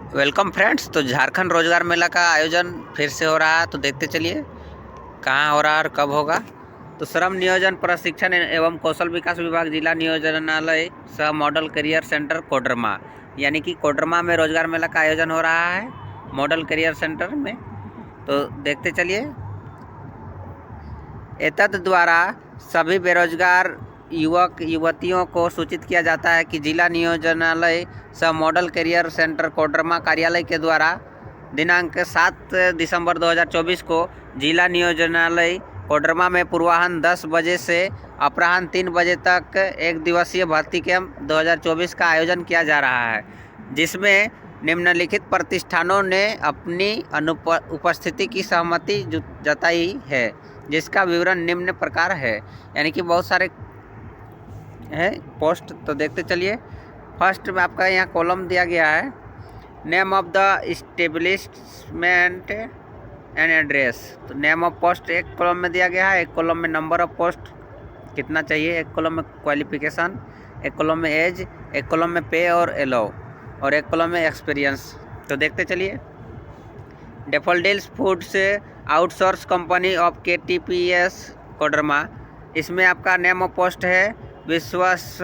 Welcome friends. तो झारखंड रोजगार मेला का आयोजन फिर से हो रहा है, तो देखते चलिए कहाँ हो रहा है और कब होगा। तो श्रम नियोजन प्रशिक्षण एवं कौशल विकास विभाग जिला नियोजनालय सह मॉडल करियर सेंटर कोडरमा, यानी कि कोडरमा में रोजगार मेला का आयोजन हो रहा है मॉडल करियर सेंटर में। तो देखते चलिए। एतद द्वारा सभी बेरोजगार युवक युवतियों को सूचित किया जाता है कि जिला नियोजनालय सह मॉडल करियर सेंटर कोडरमा कार्यालय के द्वारा दिनांक 7 दिसंबर 2024 को जिला नियोजनालय कोडरमा में पूर्वाह्न 10 बजे से अपराह्न 3 बजे तक एक दिवसीय भर्ती कैंप 2024 का आयोजन किया जा रहा है, जिसमें निम्नलिखित प्रतिष्ठानों ने अपनी उपस्थिति की सहमति जताई है, जिसका विवरण निम्न प्रकार है। यानी कि बहुत सारे है पोस्ट, तो देखते चलिए। फर्स्ट में आपका यहाँ कॉलम दिया गया है, name of the establishment and address. तो नेम ऑफ पोस्ट एक कॉलम में दिया गया है, एक कॉलम में नंबर ऑफ पोस्ट कितना चाहिए, एक कॉलम में क्वालिफिकेशन, एक कॉलम में एज, एक कॉलम में पे और एलाउ, और एक कॉलम में एक्सपीरियंस। तो देखते चलिए। डेफोडिल्स फूड से outsource company of KTPS Koderma, इसमें आपका नेम ऑफ पोस्ट है डिस्वर्स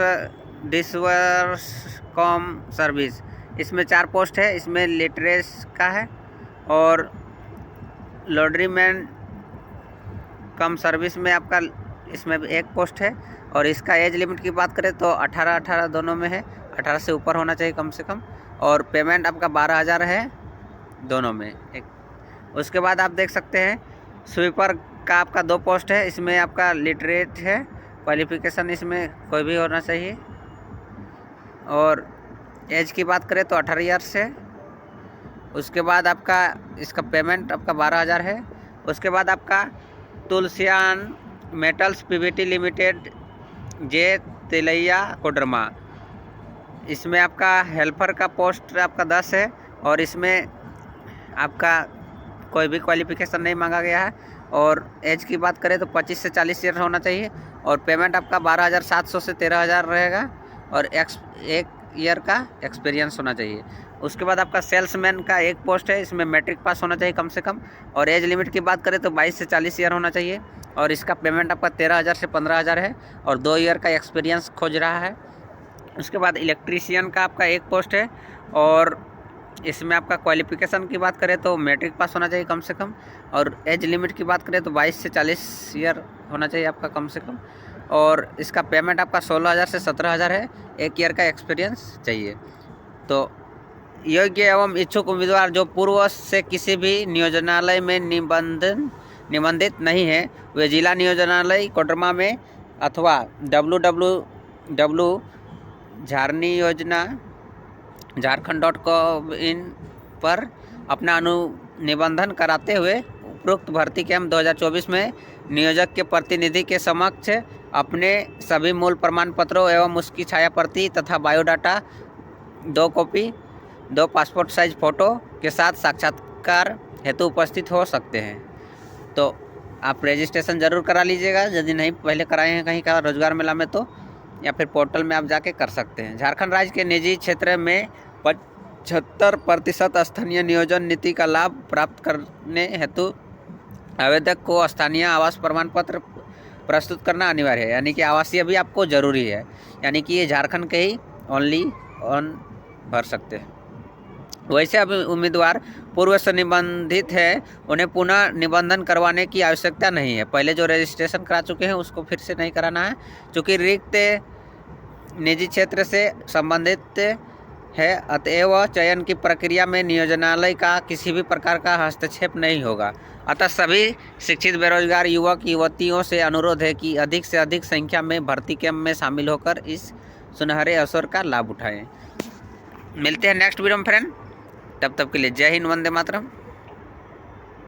कॉम सर्विस। इसमें 4 पोस्ट है, इसमें लिटरेस का है और लॉन्ड्रीमैन कम सर्विस में आपका इसमें एक पोस्ट है। और इसका एज लिमिट की बात करें तो 18 दोनों में है, 18 से ऊपर होना चाहिए कम से कम, और पेमेंट आपका 12,000 है दोनों में एक। उसके बाद आप देख सकते हैं स्वीपर का आपका 2 पोस्ट है, इसमें आपका लिटरेट है, क्वालिफिकेशन इसमें कोई भी होना चाहिए। और एज की बात करें तो 18 ईयर्स है। उसके बाद आपका इसका पेमेंट आपका 12,000 है। उसके बाद आपका तुलसियान मेटल्स PVT लिमिटेड जे तेलैया कोडरमा, इसमें आपका हेल्पर का पोस्ट आपका 10 है और इसमें आपका कोई भी क्वालिफिकेशन नहीं मांगा गया है। और एज की बात करें तो 25 से 40 ईयर होना चाहिए और पेमेंट आपका 12,700 से 13,000 रहेगा और एक ईयर का एक्सपीरियंस होना चाहिए। उसके बाद आपका सेल्समैन का एक पोस्ट है, इसमें मैट्रिक पास होना चाहिए कम से कम। और एज लिमिट की बात करें तो 22 से 40 ईयर होना चाहिए और इसका पेमेंट आपका 13,000 से 15,000 है और 2 ईयर का एक्सपीरियंस खोज रहा है। उसके बाद इलेक्ट्रीशियन का आपका एक पोस्ट है और इसमें आपका क्वालिफिकेशन की बात करें तो मैट्रिक पास होना चाहिए कम से कम। और एज लिमिट की बात करें तो 22 से 40 ईयर होना चाहिए आपका कम से कम। और इसका पेमेंट आपका 16,000 से 17,000 है, एक ईयर का एक्सपीरियंस चाहिए। तो योग्य एवं इच्छुक उम्मीदवार जो पूर्व से किसी भी नियोजनालय में निबंधित नहीं है, वे जिला नियोजनालय कोडरमा में अथवा www झारखंड.com.in पर अपना निबंधन कराते हुए उपरोक्त भर्ती कैंप 2024 में नियोजक के प्रतिनिधि के समक्ष अपने सभी मूल प्रमाण पत्रों एवं उसकी छाया प्रति तथा biodata 2 copy 2 passport size photo के साथ साक्षात्कार हेतु उपस्थित हो सकते हैं। तो आप रजिस्ट्रेशन ज़रूर करा लीजिएगा यदि नहीं पहले कराए हैं कहीं का रोजगार मेला में, तो या फिर पोर्टल में आप जाके कर सकते हैं। झारखंड राज्य के निजी क्षेत्र में 75% स्थानीय नियोजन नीति का लाभ प्राप्त करने हेतु आवेदक को स्थानीय आवास प्रमाण पत्र प्रस्तुत करना अनिवार्य है, यानी कि आवासीय भी आपको ज़रूरी है। यानी कि ये झारखंड के ही ओनली भर सकते हैं। वैसे अब उम्मीदवार पूर्व से निबंधित है, उन्हें पुनः निबंधन करवाने की आवश्यकता नहीं है। पहले जो रजिस्ट्रेशन करा चुके हैं उसको फिर से नहीं कराना है, क्योंकि रिक्त निजी क्षेत्र से संबंधित है, अतएव चयन की प्रक्रिया में नियोजनालय का किसी भी प्रकार का हस्तक्षेप नहीं होगा। अतः सभी शिक्षित बेरोजगार युवक युवतियों से अनुरोध है कि अधिक से अधिक संख्या में भर्ती कैंप में शामिल होकर इस सुनहरे अवसर का लाभ उठाएं। मिलते हैं नेक्स्ट वीडियो में फ्रेंड, तब तक के लिए जय हिंद, वंदे मातरम।